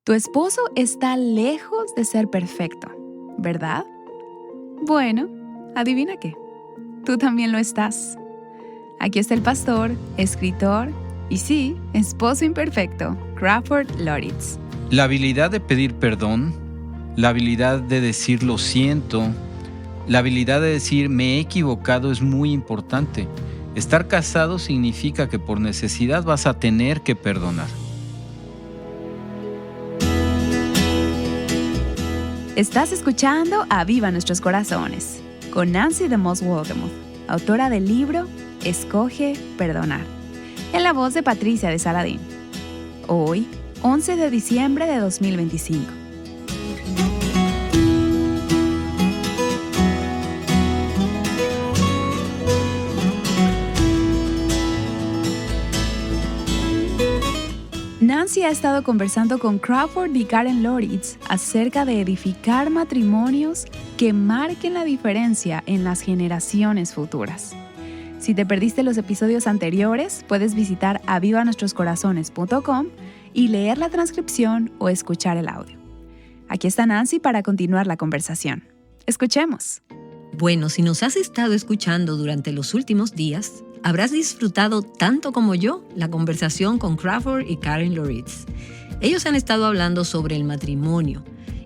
Tu esposo está lejos de ser perfecto, ¿verdad? Bueno, adivina qué. Tú también lo estás. Aquí está el pastor, escritor y sí, esposo imperfecto, Crawford Loritz. La habilidad de pedir perdón, la habilidad de decir lo siento, la habilidad de decir me he equivocado es muy importante. Estar casado significa que por necesidad vas a tener que perdonar. Estás escuchando Aviva Nuestros Corazones con Nancy DeMoss Wolgemuth, autora del libro Escoge Perdonar, en la voz de Patricia de Saladín. Hoy, 11 de diciembre de 2025. Nancy ha estado conversando con Crawford y Karen Loritz acerca de edificar matrimonios que marquen la diferencia en las generaciones futuras. Si te perdiste los episodios anteriores, puedes visitar avivanuestroscorazones.com y leer la transcripción o escuchar el audio. Aquí está Nancy para continuar la conversación. Escuchemos. Bueno, si nos has estado escuchando durante los últimos días, habrás disfrutado tanto como yo la conversación con Crawford y Karen Loritz. Ellos han estado hablando sobre el matrimonio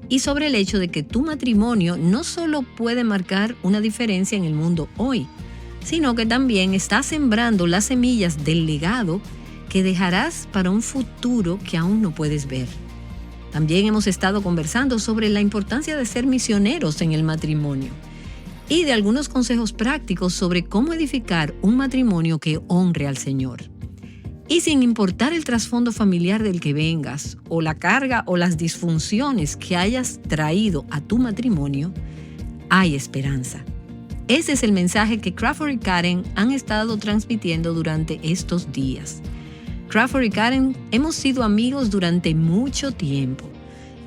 y sobre el hecho de que tu matrimonio no solo puede marcar una diferencia en el mundo hoy, sino que también está sembrando las semillas del legado que dejarás para un futuro que aún no puedes ver. También hemos estado conversando sobre la importancia de ser misioneros en el matrimonio y de algunos consejos prácticos sobre cómo edificar un matrimonio que honre al Señor. Y sin importar el trasfondo familiar del que vengas, o la carga o las disfunciones que hayas traído a tu matrimonio, hay esperanza. Ese es el mensaje que Crawford y Karen han estado transmitiendo durante estos días. Crawford y Karen hemos sido amigos durante mucho tiempo.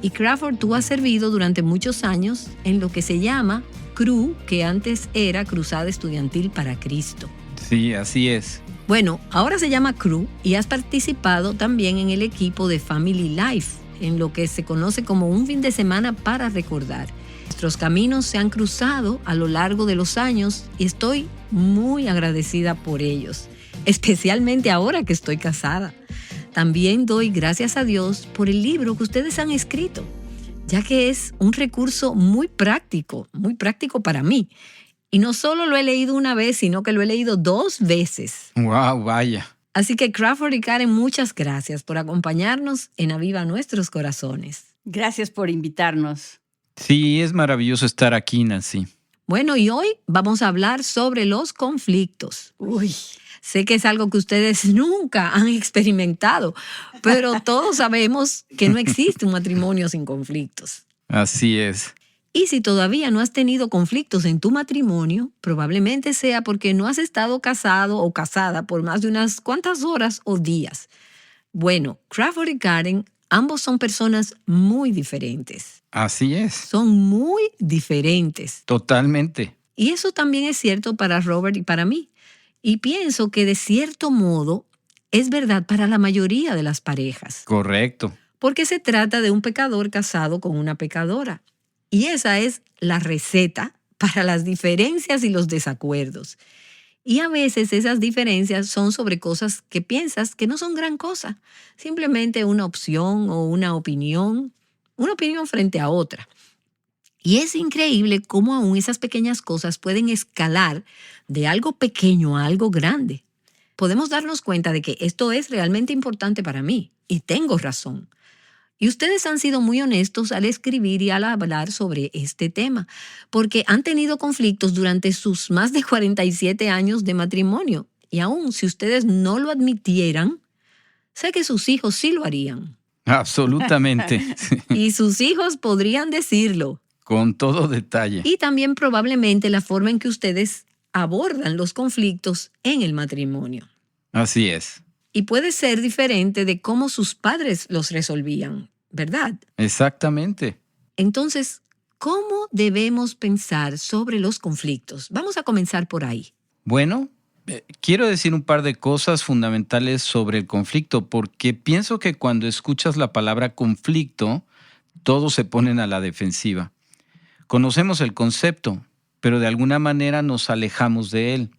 Y Crawford, tú has servido durante muchos años en lo que se llama CRU, que antes era Cruzada Estudiantil para Cristo. Sí, así es. Bueno, ahora se llama CRU y has participado también en el equipo de Family Life, en lo que se conoce como un fin de semana para recordar. Nuestros caminos se han cruzado a lo largo de los años y estoy muy agradecida por ellos, especialmente ahora que estoy casada. También doy gracias a Dios por el libro que ustedes han escrito, ya que es un recurso muy práctico para mí. Y no solo lo he leído una vez, sino que lo he leído 2 veces. ¡Wow! Vaya. Así que Crawford y Karen, muchas gracias por acompañarnos en Aviva Nuestros Corazones. Gracias por invitarnos. Sí, es maravilloso estar aquí, Nancy. Bueno, y hoy vamos a hablar sobre los conflictos. Uy. Sé que es algo que ustedes nunca han experimentado, pero todos sabemos que no existe un matrimonio sin conflictos. Así es. Y si todavía no has tenido conflictos en tu matrimonio, probablemente sea porque no has estado casado o casada por más de unas cuantas horas o días. Bueno, Crawford y Karen, ambos son personas muy diferentes. Así es. Son muy diferentes. Totalmente. Y eso también es cierto para Robert y para mí. Y pienso que de cierto modo es verdad para la mayoría de las parejas. Correcto. Porque se trata de un pecador casado con una pecadora. Y esa es la receta para las diferencias y los desacuerdos. Y a veces esas diferencias son sobre cosas que piensas que no son gran cosa. Simplemente una opción o una opinión frente a otra. Y es increíble cómo aún esas pequeñas cosas pueden escalar de algo pequeño a algo grande. Podemos darnos cuenta de que esto es realmente importante para mí y tengo razón. Y ustedes han sido muy honestos al escribir y al hablar sobre este tema, porque han tenido conflictos durante sus más de 47 años de matrimonio. Y aún si ustedes no lo admitieran, sé que sus hijos sí lo harían. Absolutamente. Y sus hijos podrían decirlo. Con todo detalle. Y también probablemente la forma en que ustedes abordan los conflictos en el matrimonio. Así es. Y puede ser diferente de cómo sus padres los resolvían, ¿verdad? Exactamente. Entonces, ¿cómo debemos pensar sobre los conflictos? Vamos a comenzar por ahí. Bueno, Quiero decir un par de cosas fundamentales sobre el conflicto, porque pienso que cuando escuchas la palabra conflicto, todos se ponen a la defensiva. Conocemos el concepto, pero de alguna manera nos alejamos de él.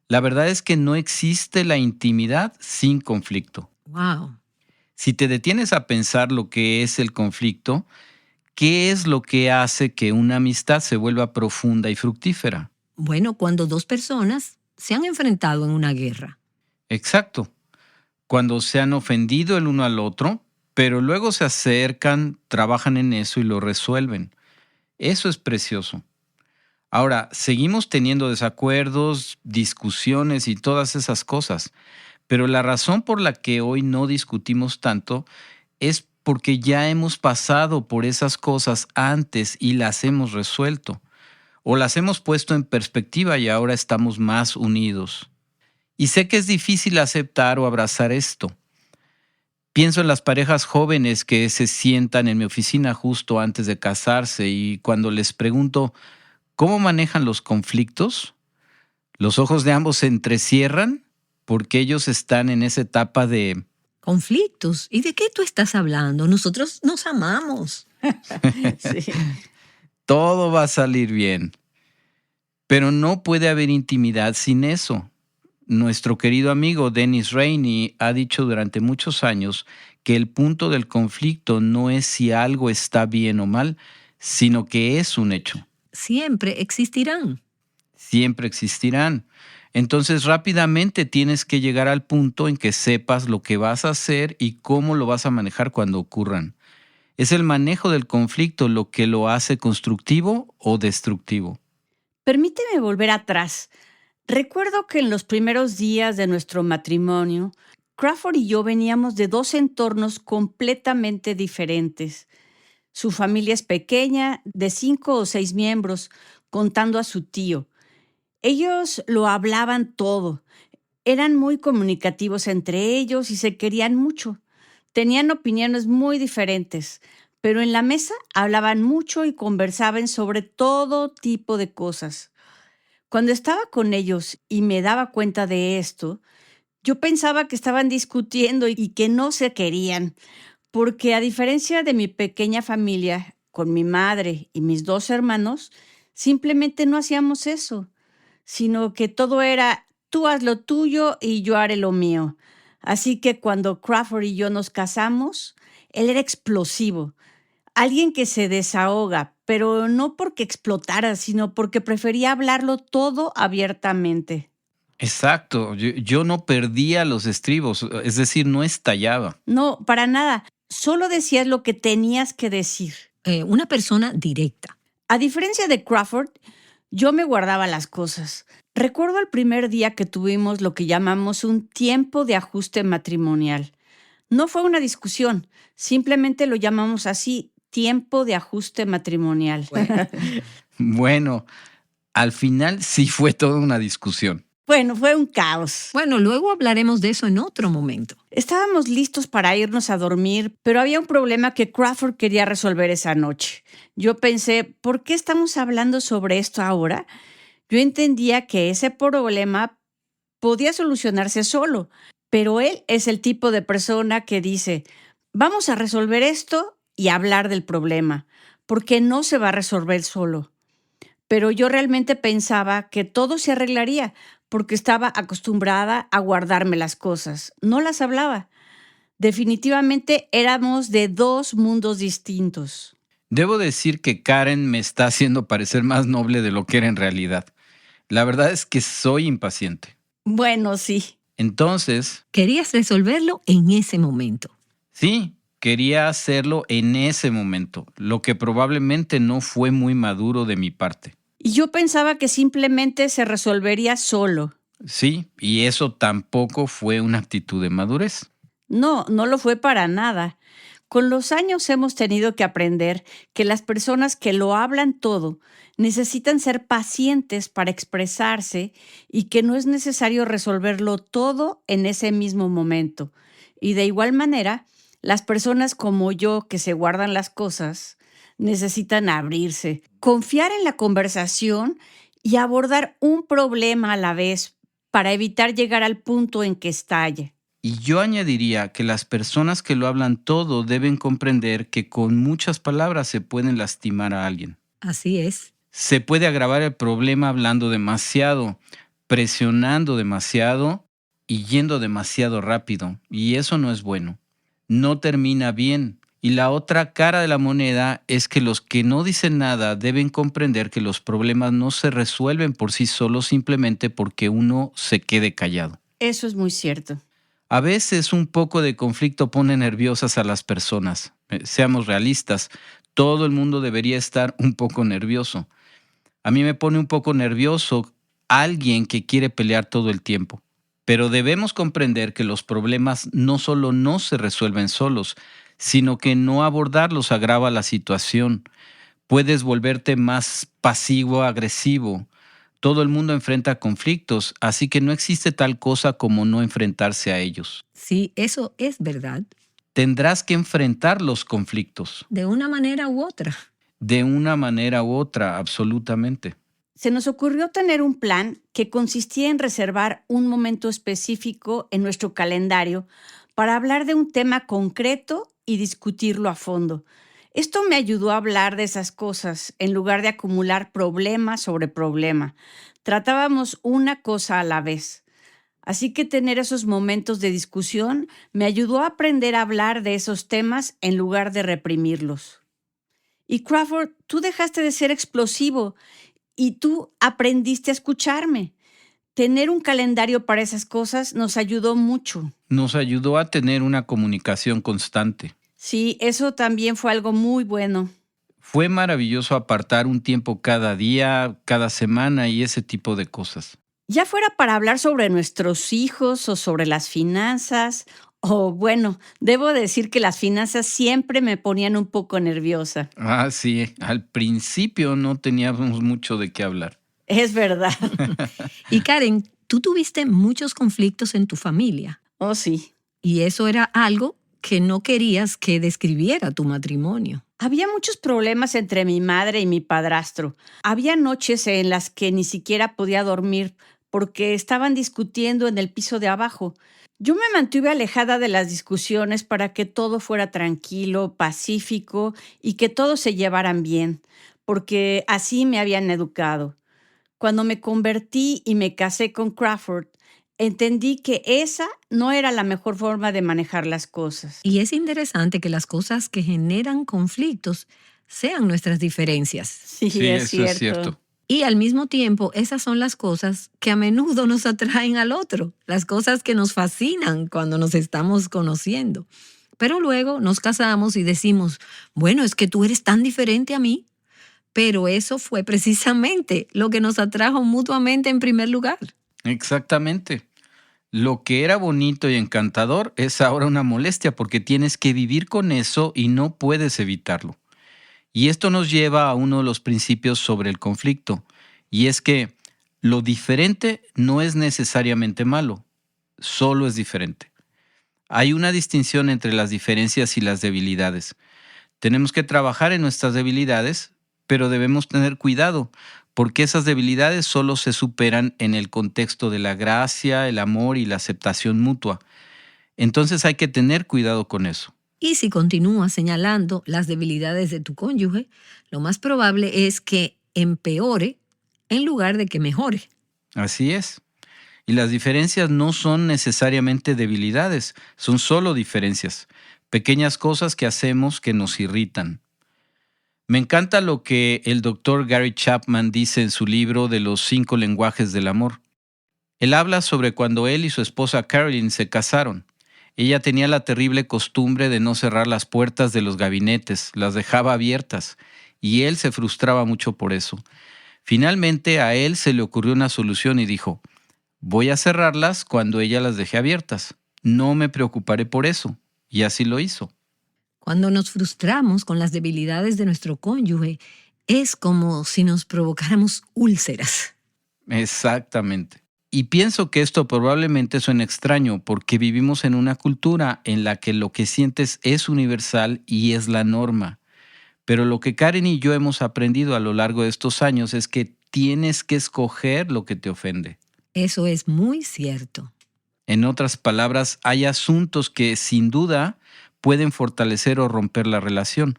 La verdad es que no existe la intimidad sin conflicto. Wow. Si te detienes a pensar lo que es el conflicto, ¿qué es lo que hace que una amistad se vuelva profunda y fructífera? Bueno, cuando dos personas se han enfrentado en una guerra. Exacto. Cuando se han ofendido el uno al otro, pero luego se acercan, trabajan en eso y lo resuelven. Eso es precioso. Ahora, seguimos teniendo desacuerdos, discusiones y todas esas cosas, pero la razón por la que hoy no discutimos tanto es porque ya hemos pasado por esas cosas antes y las hemos resuelto, o las hemos puesto en perspectiva y ahora estamos más unidos. Y sé que es difícil aceptar o abrazar esto. Pienso en las parejas jóvenes que se sientan en mi oficina justo antes de casarse y cuando les pregunto cómo manejan los conflictos, los ojos de ambos se entrecierran porque ellos están en esa etapa de Conflictos. ¿Y de qué tú estás hablando? Nosotros nos amamos. Sí. todo va a salir bien. Pero no puede haber intimidad sin eso. Nuestro querido amigo Dennis Rainey ha dicho durante muchos años que el punto del conflicto no es si algo está bien o mal, sino que es un hecho. Siempre existirán. Siempre existirán. Entonces rápidamente tienes que llegar al punto en que sepas lo que vas a hacer y cómo lo vas a manejar cuando ocurran. Es el manejo del conflicto lo que lo hace constructivo o destructivo. Permíteme volver atrás. Recuerdo que en los primeros días de nuestro matrimonio, Crawford y yo veníamos de dos entornos completamente diferentes. Su familia es pequeña, de 5 o 6 miembros, contando a su tío. Ellos lo hablaban todo. Eran muy comunicativos entre ellos y se querían mucho. Tenían opiniones muy diferentes, pero en la mesa hablaban mucho y conversaban sobre todo tipo de cosas. Cuando estaba con ellos y me daba cuenta de esto, yo pensaba que estaban discutiendo y que no se querían, porque a diferencia de mi pequeña familia, con mi madre y mis 2 hermanos, simplemente no hacíamos eso, sino que todo era tú haz lo tuyo y yo haré lo mío. Así que cuando Crawford y yo nos casamos, él era explosivo, alguien que se desahoga, pero no porque explotara, sino porque prefería hablarlo todo abiertamente. Exacto, yo no perdía los estribos, es decir, no estallaba. No, para nada. Solo decías lo que tenías que decir. Una persona directa. A diferencia de Crawford, yo me guardaba las cosas. Recuerdo el primer día que tuvimos lo que llamamos un tiempo de ajuste matrimonial. No fue una discusión, simplemente lo llamamos así, tiempo de ajuste matrimonial. Bueno, al final sí fue toda una discusión. Bueno, fue un caos. Bueno, luego hablaremos de eso en otro momento. Estábamos listos para irnos a dormir, pero había un problema que Crawford quería resolver esa noche. Yo pensé, ¿por qué estamos hablando sobre esto ahora? Yo entendía que ese problema podía solucionarse solo, pero él es el tipo de persona que dice, vamos a resolver esto y hablar del problema, porque no se va a resolver solo. Pero yo realmente pensaba que todo se arreglaría, porque estaba acostumbrada a guardarme las cosas. No las hablaba. Definitivamente éramos de 2 mundos distintos. Debo decir que Karen me está haciendo parecer más noble de lo que era en realidad. La verdad es que soy impaciente. Bueno, sí. Entonces, Querías resolverlo en ese momento. sí, quería hacerlo en ese momento, lo que probablemente no fue muy maduro de mi parte. Y yo pensaba que simplemente se resolvería solo. Sí, y eso tampoco fue una actitud de madurez. No, no lo fue para nada. Con los años hemos tenido que aprender que las personas que lo hablan todo necesitan ser pacientes para expresarse y que no es necesario resolverlo todo en ese mismo momento. Y de igual manera, las personas como yo que se guardan las cosas necesitan abrirse, confiar en la conversación y abordar un problema a la vez, para evitar llegar al punto en que estalle. Y yo añadiría que las personas que lo hablan todo deben comprender que con muchas palabras se pueden lastimar a alguien. Así es. Se puede agravar el problema hablando demasiado, presionando demasiado y yendo demasiado rápido. Y eso no es bueno. No termina bien. Y la otra cara de la moneda es que los que no dicen nada deben comprender que los problemas no se resuelven por sí solos simplemente porque uno se quede callado. Eso es muy cierto. A veces un poco de conflicto pone nerviosas a las personas. Seamos realistas, todo el mundo debería estar un poco nervioso. A mí me pone un poco nervioso alguien que quiere pelear todo el tiempo. Pero debemos comprender que los problemas no solo no se resuelven solos, sino que no abordarlos agrava la situación. Puedes volverte más pasivo-agresivo. Todo el mundo enfrenta conflictos, así que no existe tal cosa como no enfrentarse a ellos. Sí, eso es verdad. Tendrás que enfrentar los conflictos. De una manera u otra. De una manera u otra, absolutamente. Se nos ocurrió tener un plan que consistía en reservar un momento específico en nuestro calendario para hablar de un tema concreto y discutirlo a fondo. Esto me ayudó a hablar de esas cosas en lugar de acumular problema sobre problema. Tratábamos una cosa a la vez. Así que tener esos momentos de discusión me ayudó a aprender a hablar de esos temas en lugar de reprimirlos. Y Crawford, tú dejaste de ser explosivo y tú aprendiste a escucharme. Tener un calendario para esas cosas nos ayudó mucho. Nos ayudó a tener una comunicación constante. Sí, eso también fue algo muy bueno. Fue maravilloso apartar un tiempo cada día, cada semana y ese tipo de cosas. Ya fuera para hablar sobre nuestros hijos o sobre las finanzas, o bueno, debo decir que las finanzas siempre me ponían un poco nerviosa. Ah, sí, al principio no teníamos mucho de qué hablar. Es verdad. Y Karen, tú tuviste muchos conflictos en tu familia. Oh, sí. Y eso era algo que no querías que describiera tu matrimonio. Había muchos problemas entre mi madre y mi padrastro. Había noches en las que ni siquiera podía dormir porque estaban discutiendo en el piso de abajo. Yo me mantuve alejada de las discusiones para que todo fuera tranquilo, pacífico y que todos se llevaran bien, porque así me habían educado. Cuando me convertí y me casé con Crawford, entendí que esa no era la mejor forma de manejar las cosas. Y es interesante que las cosas que generan conflictos sean nuestras diferencias. Sí, es cierto. Y al mismo tiempo, esas son las cosas que a menudo nos atraen al otro, las cosas que nos fascinan cuando nos estamos conociendo. Pero luego nos casamos y decimos, bueno, es que tú eres tan diferente a mí. Pero eso fue precisamente lo que nos atrajo mutuamente en primer lugar. Exactamente. Lo que era bonito y encantador es ahora una molestia porque tienes que vivir con eso y no puedes evitarlo. Y esto nos lleva a uno de los principios sobre el conflicto, y es que lo diferente no es necesariamente malo, solo es diferente. Hay una distinción entre las diferencias y las debilidades. Tenemos que trabajar en nuestras debilidades, pero debemos tener cuidado, porque esas debilidades solo se superan en el contexto de la gracia, el amor y la aceptación mutua. Entonces hay que tener cuidado con eso. Y si continúas señalando las debilidades de tu cónyuge, lo más probable es que empeore en lugar de que mejore. Así es. Y las diferencias no son necesariamente debilidades, son solo diferencias, pequeñas cosas que hacemos que nos irritan. Me encanta lo que el Dr. Gary Chapman dice en su libro de los 5 lenguajes del amor. Él habla sobre cuando él y su esposa Carolyn se casaron. Ella tenía la terrible costumbre de no cerrar las puertas de los gabinetes, las dejaba abiertas, y él se frustraba mucho por eso. Finalmente a él se le ocurrió una solución y dijo, voy a cerrarlas cuando ella las deje abiertas. No me preocuparé por eso. Y así lo hizo. Cuando nos frustramos con las debilidades de nuestro cónyuge, es como si nos provocáramos úlceras. Exactamente. Y pienso que esto probablemente suene extraño porque vivimos en una cultura en la que lo que sientes es universal y es la norma. Pero lo que Karen y yo hemos aprendido a lo largo de estos años es que tienes que escoger lo que te ofende. Eso es muy cierto. En otras palabras, hay asuntos que sin duda pueden fortalecer o romper la relación,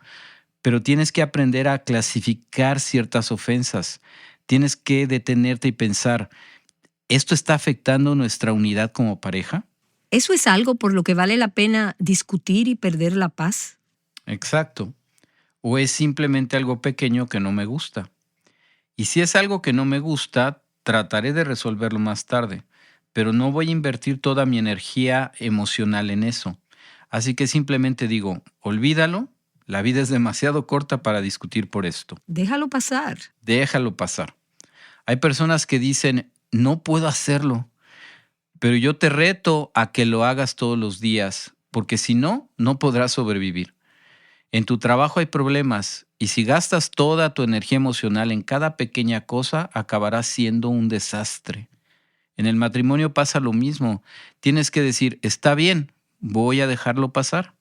pero tienes que aprender a clasificar ciertas ofensas. Tienes que detenerte y pensar, ¿esto está afectando nuestra unidad como pareja? ¿Eso es algo por lo que vale la pena discutir y perder la paz? Exacto. ¿O es simplemente algo pequeño que no me gusta? Y si es algo que no me gusta, trataré de resolverlo más tarde, pero no voy a invertir toda mi energía emocional en eso. Así que simplemente digo, olvídalo, la vida es demasiado corta para discutir por esto. Déjalo pasar. Déjalo pasar. Hay personas que dicen, no puedo hacerlo, pero yo te reto a que lo hagas todos los días, porque si no, no podrás sobrevivir. En tu trabajo hay problemas y si gastas toda tu energía emocional en cada pequeña cosa, acabarás siendo un desastre. En el matrimonio pasa lo mismo. Tienes que decir, está bien, voy a dejarlo pasar.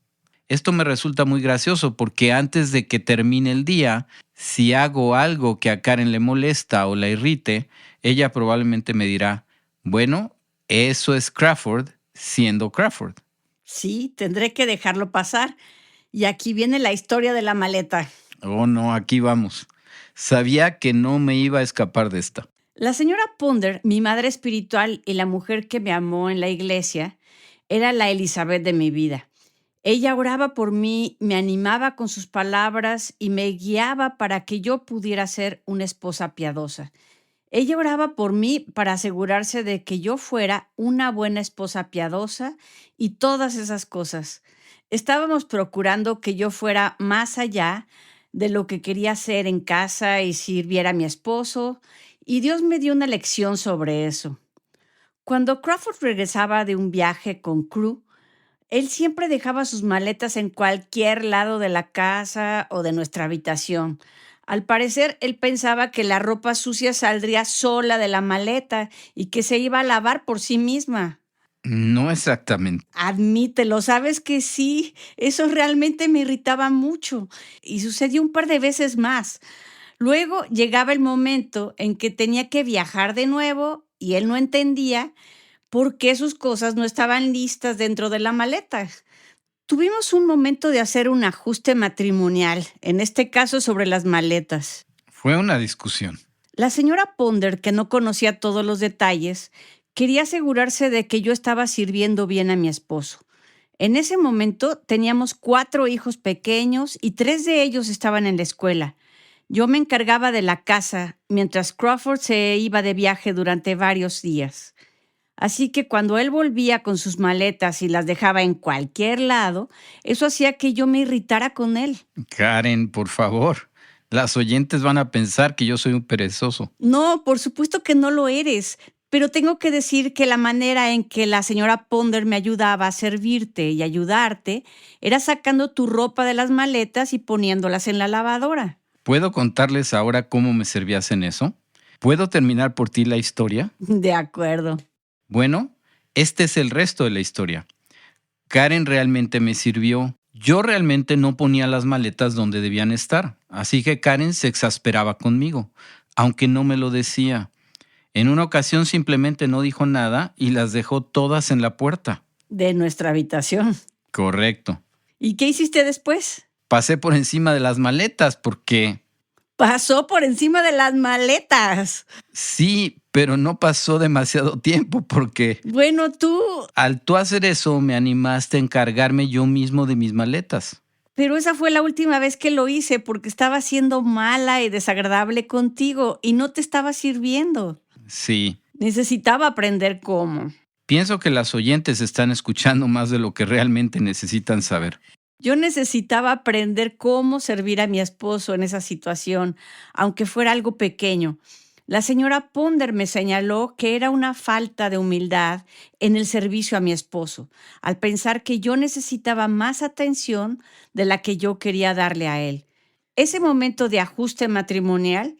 Esto me resulta muy gracioso porque antes de que termine el día, si hago algo que a Karen le molesta o la irrite, ella probablemente me dirá, bueno, eso es Crawford siendo Crawford. Sí, tendré que dejarlo pasar. Y aquí viene la historia de la maleta. Oh, no, aquí vamos. Sabía que no me iba a escapar de esta. La señora Ponder, mi madre espiritual y la mujer que me amó en la iglesia, era la Elizabeth de mi vida. Ella oraba por mí, me animaba con sus palabras y me guiaba para que yo pudiera ser una esposa piadosa. Ella oraba por mí para asegurarse de que yo fuera una buena esposa piadosa y todas esas cosas. Estábamos procurando que yo fuera más allá de lo que quería hacer en casa y sirviera a mi esposo, y Dios me dio una lección sobre eso. Cuando Crawford regresaba de un viaje con Crew, él siempre dejaba sus maletas en cualquier lado de la casa o de nuestra habitación. Al parecer, él pensaba que la ropa sucia saldría sola de la maleta y que se iba a lavar por sí misma. No exactamente. Admítelo, sabes que sí, eso realmente me irritaba mucho y sucedió un par de veces más. Luego llegaba el momento en que tenía que viajar de nuevo y él no entendía por qué sus cosas no estaban listas dentro de la maleta. Tuvimos un momento de hacer un ajuste matrimonial, en este caso sobre las maletas. Fue una discusión. La señora Ponder, que no conocía todos los detalles, quería asegurarse de que yo estaba sirviendo bien a mi esposo. En ese momento teníamos 4 hijos pequeños y 3 de ellos estaban en la escuela. Yo me encargaba de la casa, mientras Crawford se iba de viaje durante varios días. Así que cuando él volvía con sus maletas y las dejaba en cualquier lado, eso hacía que yo me irritara con él. Karen, por favor. Las oyentes van a pensar que yo soy un perezoso. No, por supuesto que no lo eres, pero tengo que decir que la manera en que la señora Ponder me ayudaba a servirte y ayudarte era sacando tu ropa de las maletas y poniéndolas en la lavadora. ¿Puedo contarles ahora cómo me servías en eso? ¿Puedo terminar por ti la historia? De acuerdo. Bueno, este es el resto de la historia. Karen realmente me sirvió. Yo realmente no ponía las maletas donde debían estar, así que Karen se exasperaba conmigo, aunque no me lo decía. En una ocasión simplemente no dijo nada y las dejó todas en la puerta. De nuestra habitación. Correcto. ¿Y qué hiciste después? Pasé por encima de las maletas porque... Pasó por encima de las maletas. Sí, pero no pasó demasiado tiempo porque... Bueno, Al tú hacer eso, me animaste a encargarme yo mismo de mis maletas. Pero esa fue la última vez que lo hice porque estaba siendo mala y desagradable contigo y no te estaba sirviendo. Sí. Necesitaba aprender cómo. Pienso que las oyentes están escuchando más de lo que realmente necesitan saber. Yo necesitaba aprender cómo servir a mi esposo en esa situación, aunque fuera algo pequeño. La señora Ponder me señaló que era una falta de humildad en el servicio a mi esposo, al pensar que yo necesitaba más atención de la que yo quería darle a él. Ese momento de ajuste matrimonial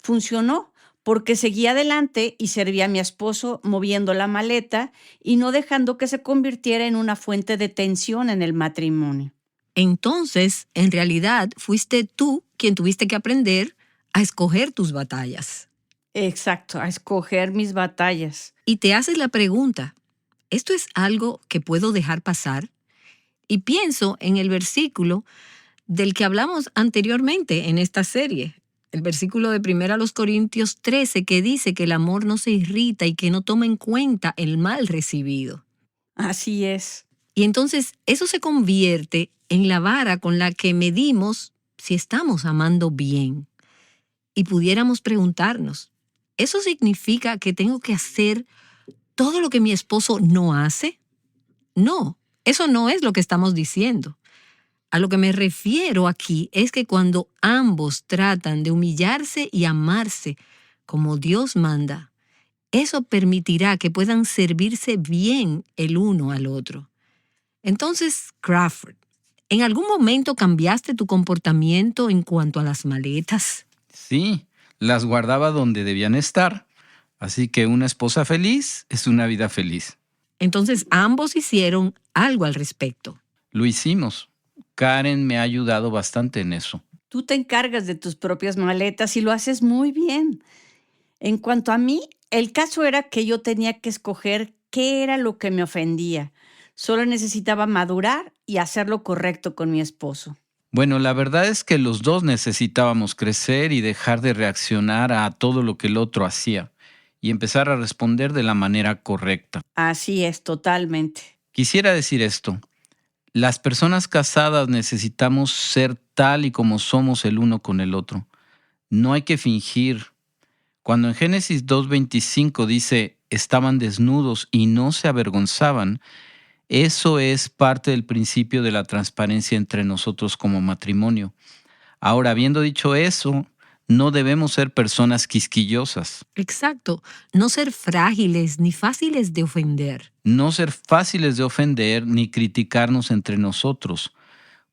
funcionó porque seguí adelante y serví a mi esposo moviendo la maleta y no dejando que se convirtiera en una fuente de tensión en el matrimonio. Entonces, en realidad, fuiste tú quien tuviste que aprender a escoger tus batallas. Exacto, a escoger mis batallas. Y te haces la pregunta, ¿esto es algo que puedo dejar pasar? Y pienso en el versículo del que hablamos anteriormente en esta serie, el versículo de 1 Corintios 13, que dice que el amor no se irrita y que no toma en cuenta el mal recibido. Así es. Y entonces eso se convierte en la vara con la que medimos si estamos amando bien. Y pudiéramos preguntarnos, ¿eso significa que tengo que hacer todo lo que mi esposo no hace? No, eso no es lo que estamos diciendo. A lo que me refiero aquí es que cuando ambos tratan de humillarse y amarse como Dios manda, eso permitirá que puedan servirse bien el uno al otro. Entonces, Crawford, ¿en algún momento cambiaste tu comportamiento en cuanto a las maletas? Sí, las guardaba donde debían estar. Así que una esposa feliz es una vida feliz. Entonces, ambos hicieron algo al respecto. Lo hicimos. Karen me ha ayudado bastante en eso. Tú te encargas de tus propias maletas y lo haces muy bien. En cuanto a mí, el caso era que yo tenía que escoger qué era lo que me ofendía. Solo necesitaba madurar y hacer lo correcto con mi esposo. Bueno, la verdad es que los dos necesitábamos crecer y dejar de reaccionar a todo lo que el otro hacía y empezar a responder de la manera correcta. Así es, totalmente. Quisiera decir esto. Las personas casadas necesitamos ser tal y como somos el uno con el otro. No hay que fingir. Cuando en Génesis 2:25 dice, estaban desnudos y no se avergonzaban, eso es parte del principio de la transparencia entre nosotros como matrimonio. Ahora, habiendo dicho eso, no debemos ser personas quisquillosas. Exacto, no ser frágiles ni fáciles de ofender. No ser fáciles de ofender ni criticarnos entre nosotros.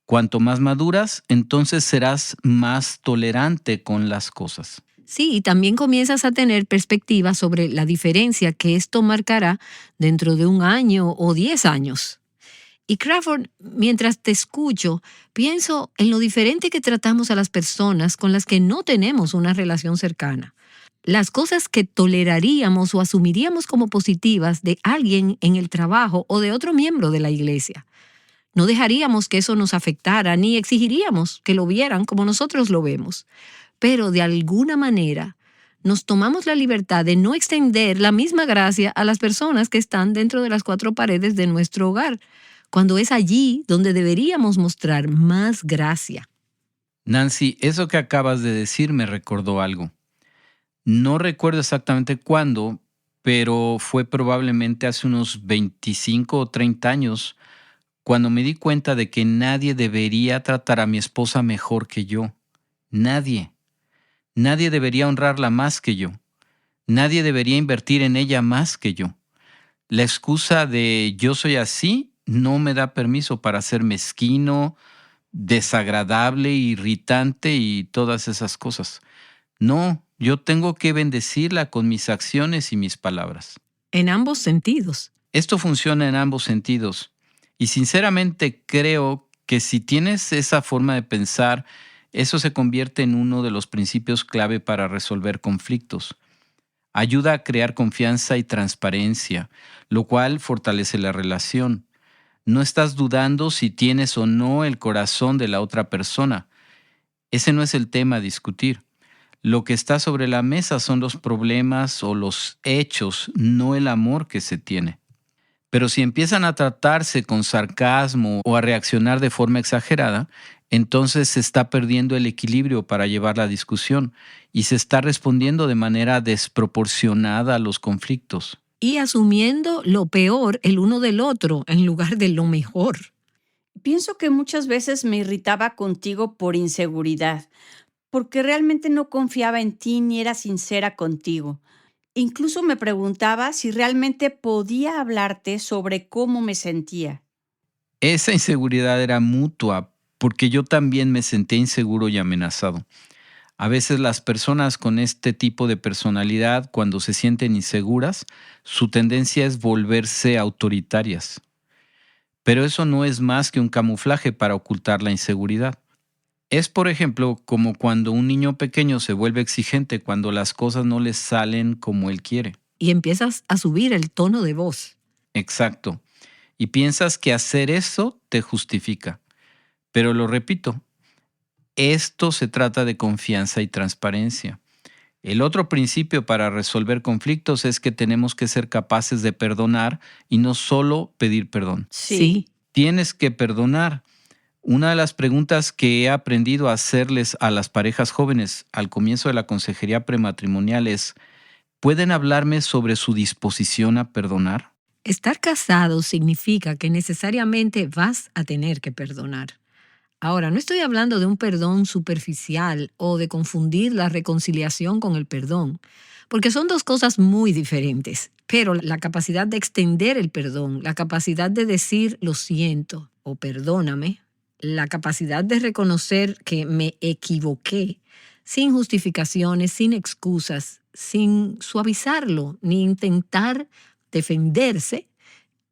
Cuanto más maduras, entonces serás más tolerante con las cosas. Sí, y también comienzas a tener perspectiva sobre la diferencia que esto marcará dentro de 1 año o 10 años. Y Crawford, mientras te escucho, pienso en lo diferente que tratamos a las personas con las que no tenemos una relación cercana. Las cosas que toleraríamos o asumiríamos como positivas de alguien en el trabajo o de otro miembro de la iglesia. No dejaríamos que eso nos afectara ni exigiríamos que lo vieran como nosotros lo vemos. Pero de alguna manera nos tomamos la libertad de no extender la misma gracia a las personas que están dentro de las 4 paredes de nuestro hogar, cuando es allí donde deberíamos mostrar más gracia. Nancy, eso que acabas de decir me recordó algo. No recuerdo exactamente cuándo, pero fue probablemente hace unos 25 o 30 años cuando me di cuenta de que nadie debería tratar a mi esposa mejor que yo. Nadie. Nadie debería honrarla más que yo. Nadie debería invertir en ella más que yo. La excusa de yo soy así no me da permiso para ser mezquino, desagradable, irritante y todas esas cosas. No, yo tengo que bendecirla con mis acciones y mis palabras. En ambos sentidos. Esto funciona en ambos sentidos. Y sinceramente creo que si tienes esa forma de pensar, eso se convierte en uno de los principios clave para resolver conflictos. Ayuda a crear confianza y transparencia, lo cual fortalece la relación. No estás dudando si tienes o no el corazón de la otra persona. Ese no es el tema a discutir. Lo que está sobre la mesa son los problemas o los hechos, no el amor que se tiene. Pero si empiezan a tratarse con sarcasmo o a reaccionar de forma exagerada, entonces se está perdiendo el equilibrio para llevar la discusión y se está respondiendo de manera desproporcionada a los conflictos. Y asumiendo lo peor el uno del otro en lugar de lo mejor. Pienso que muchas veces me irritaba contigo por inseguridad, porque realmente no confiaba en ti ni era sincera contigo. Incluso me preguntaba si realmente podía hablarte sobre cómo me sentía. Esa inseguridad era mutua, porque yo también me sentía inseguro y amenazado. A veces las personas con este tipo de personalidad, cuando se sienten inseguras, su tendencia es volverse autoritarias. Pero eso no es más que un camuflaje para ocultar la inseguridad. Es, por ejemplo, como cuando un niño pequeño se vuelve exigente cuando las cosas no le salen como él quiere. Y empiezas a subir el tono de voz. Exacto. Y piensas que hacer eso te justifica. Pero lo repito, esto se trata de confianza y transparencia. El otro principio para resolver conflictos es que tenemos que ser capaces de perdonar y no solo pedir perdón. Sí. Tienes que perdonar. Una de las preguntas que he aprendido a hacerles a las parejas jóvenes al comienzo de la consejería prematrimonial es, ¿pueden hablarme sobre su disposición a perdonar? Estar casado significa que necesariamente vas a tener que perdonar. Ahora, no estoy hablando de un perdón superficial o de confundir la reconciliación con el perdón, porque son dos cosas muy diferentes. Pero la capacidad de extender el perdón, la capacidad de decir lo siento o perdóname, la capacidad de reconocer que me equivoqué sin justificaciones, sin excusas, sin suavizarlo ni intentar defenderse,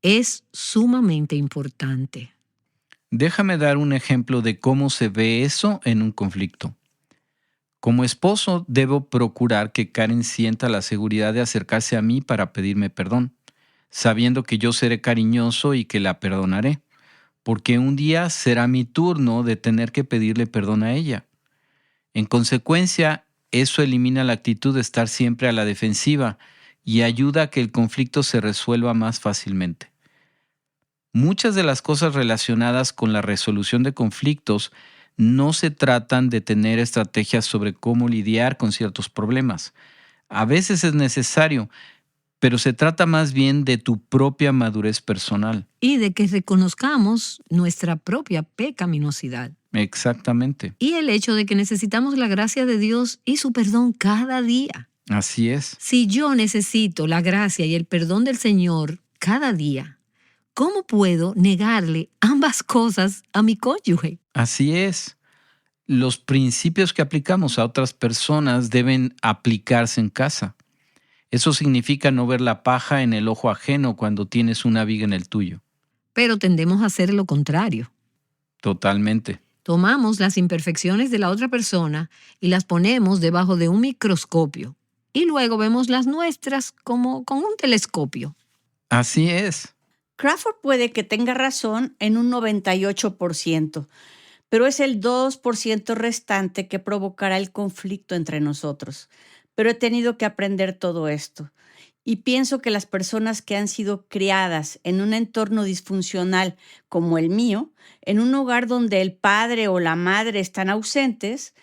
es sumamente importante. Déjame dar un ejemplo de cómo se ve eso en un conflicto. Como esposo, debo procurar que Karen sienta la seguridad de acercarse a mí para pedirme perdón, sabiendo que yo seré cariñoso y que la perdonaré, porque un día será mi turno de tener que pedirle perdón a ella. En consecuencia, eso elimina la actitud de estar siempre a la defensiva y ayuda a que el conflicto se resuelva más fácilmente. Muchas de las cosas relacionadas con la resolución de conflictos no se tratan de tener estrategias sobre cómo lidiar con ciertos problemas. A veces es necesario, pero se trata más bien de tu propia madurez personal. Y de que reconozcamos nuestra propia pecaminosidad. Exactamente. Y el hecho de que necesitamos la gracia de Dios y su perdón cada día. Así es. Si yo necesito la gracia y el perdón del Señor cada día, ¿cómo puedo negarle ambas cosas a mi cónyuge? Así es. Los principios que aplicamos a otras personas deben aplicarse en casa. Eso significa no ver la paja en el ojo ajeno cuando tienes una viga en el tuyo. Pero tendemos a hacer lo contrario. Totalmente. Tomamos las imperfecciones de la otra persona y las ponemos debajo de un microscopio. Y luego vemos las nuestras como con un telescopio. Así es. Crawford puede que tenga razón en un 98%, pero es el 2% restante que provocará el conflicto entre nosotros. Pero he tenido que aprender todo esto. Y pienso que las personas que han sido criadas en un entorno disfuncional como el mío, en un hogar donde el padre o la madre están ausentes,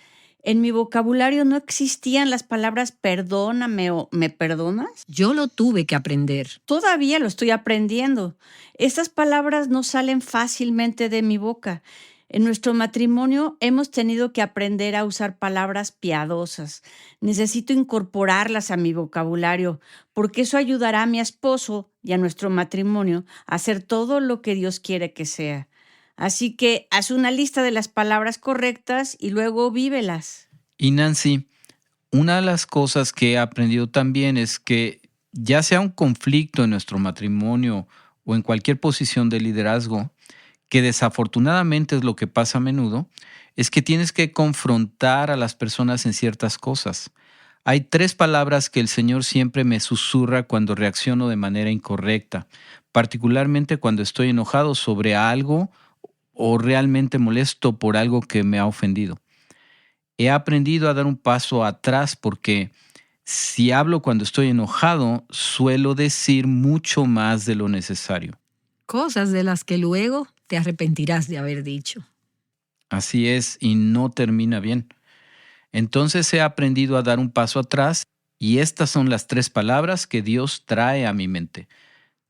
en mi vocabulario no existían las palabras perdóname o ¿me perdonas? Yo lo tuve que aprender. Todavía lo estoy aprendiendo. Estas palabras no salen fácilmente de mi boca. En nuestro matrimonio hemos tenido que aprender a usar palabras piadosas. Necesito incorporarlas a mi vocabulario, porque eso ayudará a mi esposo y a nuestro matrimonio a hacer todo lo que Dios quiere que sea. Así que haz una lista de las palabras correctas y luego vívelas. Y Nancy, una de las cosas que he aprendido también es que ya sea un conflicto en nuestro matrimonio o en cualquier posición de liderazgo, que desafortunadamente es lo que pasa a menudo, es que tienes que confrontar a las personas en ciertas cosas. Hay 3 palabras que el Señor siempre me susurra cuando reacciono de manera incorrecta, particularmente cuando estoy enojado sobre algo o realmente molesto por algo que me ha ofendido. He aprendido a dar un paso atrás porque si hablo cuando estoy enojado, suelo decir mucho más de lo necesario. Cosas de las que luego te arrepentirás de haber dicho. Así es, y no termina bien. Entonces he aprendido a dar un paso atrás y estas son las 3 palabras que Dios trae a mi mente: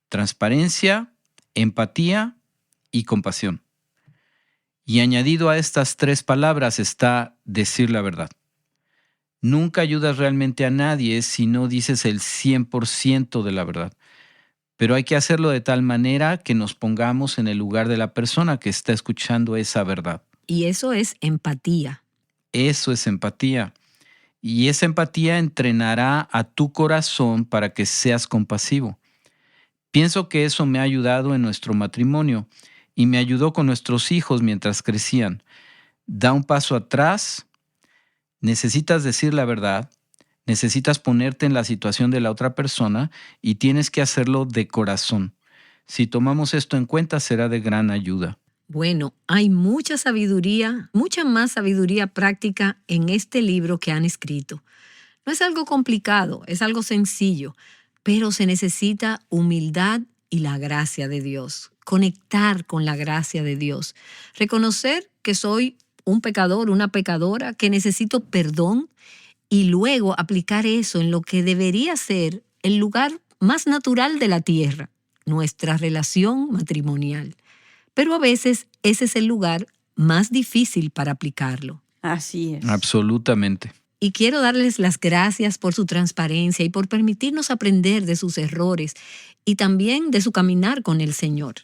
transparencia, empatía y compasión. Y añadido a estas 3 palabras está decir la verdad. Nunca ayudas realmente a nadie si no dices el 100% de la verdad. Pero hay que hacerlo de tal manera que nos pongamos en el lugar de la persona que está escuchando esa verdad. Y eso es empatía. Eso es empatía. Y esa empatía entrenará a tu corazón para que seas compasivo. Pienso que eso me ha ayudado en nuestro matrimonio y me ayudó con nuestros hijos mientras crecían. Da un paso atrás. Necesitas decir la verdad. Necesitas ponerte en la situación de la otra persona y tienes que hacerlo de corazón. Si tomamos esto en cuenta, será de gran ayuda. Bueno, hay mucha sabiduría, mucha más sabiduría práctica en este libro que han escrito. No es algo complicado, es algo sencillo, pero se necesita humildad y la gracia de Dios. Conectar con la gracia de Dios. Reconocer que soy un pecador, una pecadora, que necesito perdón y luego aplicar eso en lo que debería ser el lugar más natural de la tierra, nuestra relación matrimonial. Pero a veces ese es el lugar más difícil para aplicarlo. Así es. Absolutamente. Y quiero darles las gracias por su transparencia y por permitirnos aprender de sus errores y también de su caminar con el Señor.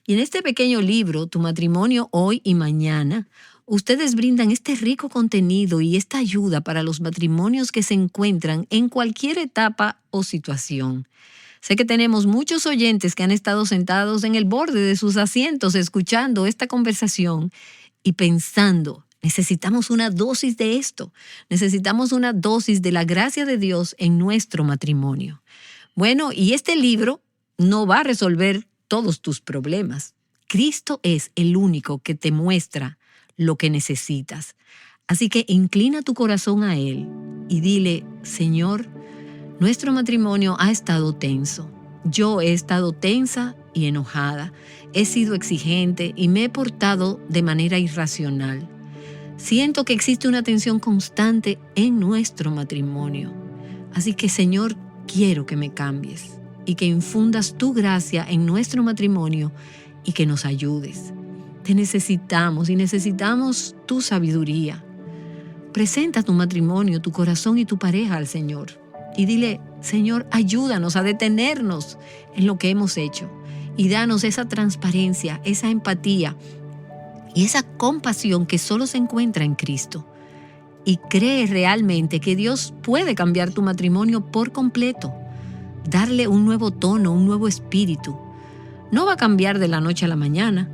Y en este pequeño libro, Tu matrimonio hoy y mañana, ustedes brindan este rico contenido y esta ayuda para los matrimonios que se encuentran en cualquier etapa o situación. Sé que tenemos muchos oyentes que han estado sentados en el borde de sus asientos escuchando esta conversación y pensando, necesitamos una dosis de esto, necesitamos una dosis de la gracia de Dios en nuestro matrimonio. Bueno, y este libro no va a resolver todos tus problemas. Cristo es el único que te muestra lo que necesitas. Así que inclina tu corazón a Él y dile, Señor, nuestro matrimonio ha estado tenso. Yo he estado tensa y enojada. He sido exigente y me he portado de manera irracional. Siento que existe una tensión constante en nuestro matrimonio. Así que, Señor, quiero que me cambies y que infundas tu gracia en nuestro matrimonio y que nos ayudes. Te necesitamos y necesitamos tu sabiduría. Presenta tu matrimonio, tu corazón y tu pareja al Señor. Y dile, Señor, ayúdanos a detenernos en lo que hemos hecho y danos esa transparencia, esa empatía y esa compasión que solo se encuentra en Cristo. Y cree realmente que Dios puede cambiar tu matrimonio por completo, darle un nuevo tono, un nuevo espíritu. No va a cambiar de la noche a la mañana,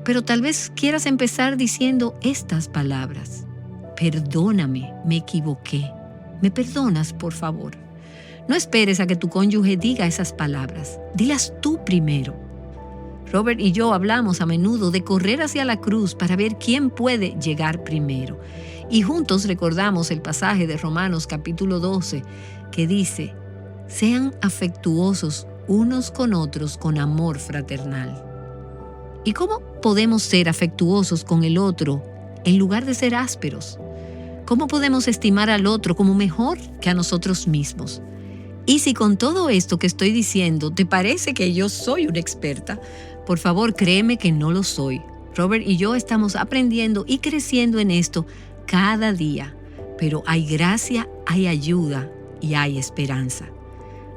pero tal vez quieras empezar diciendo estas palabras. Perdóname, me equivoqué. ¿Me perdonas, por favor? No esperes a que tu cónyuge diga esas palabras. Dilas tú primero. Robert y yo hablamos a menudo de correr hacia la cruz para ver quién puede llegar primero. Y juntos recordamos el pasaje de Romanos capítulo 12 que dice, sean afectuosos unos con otros con amor fraternal. ¿Y cómo podemos ser afectuosos con el otro en lugar de ser ásperos? ¿Cómo podemos estimar al otro como mejor que a nosotros mismos? Y si con todo esto que estoy diciendo te parece que yo soy una experta, por favor créeme que no lo soy. Robert y yo estamos aprendiendo y creciendo en esto cada día, pero hay gracia, hay ayuda y hay esperanza.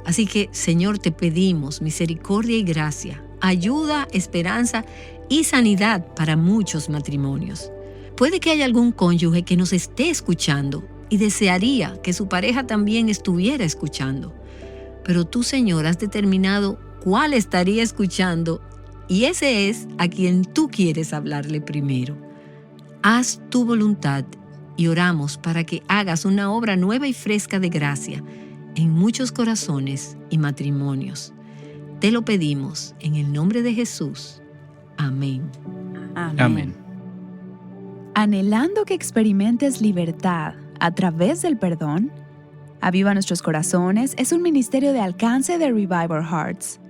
Así que, Señor, te pedimos misericordia y gracia, ayuda, esperanza y sanidad para muchos matrimonios. Puede que haya algún cónyuge que nos esté escuchando y desearía que su pareja también estuviera escuchando. Pero tú, Señor, has determinado cuál estaría escuchando y ese es a quien tú quieres hablarle primero. Haz tu voluntad y oramos para que hagas una obra nueva y fresca de gracia en muchos corazones y matrimonios. Te lo pedimos en el nombre de Jesús. Amén. Amén. Amén. Anhelando que experimentes libertad a través del perdón, Aviva Nuestros Corazones es un ministerio de alcance de Revival Hearts.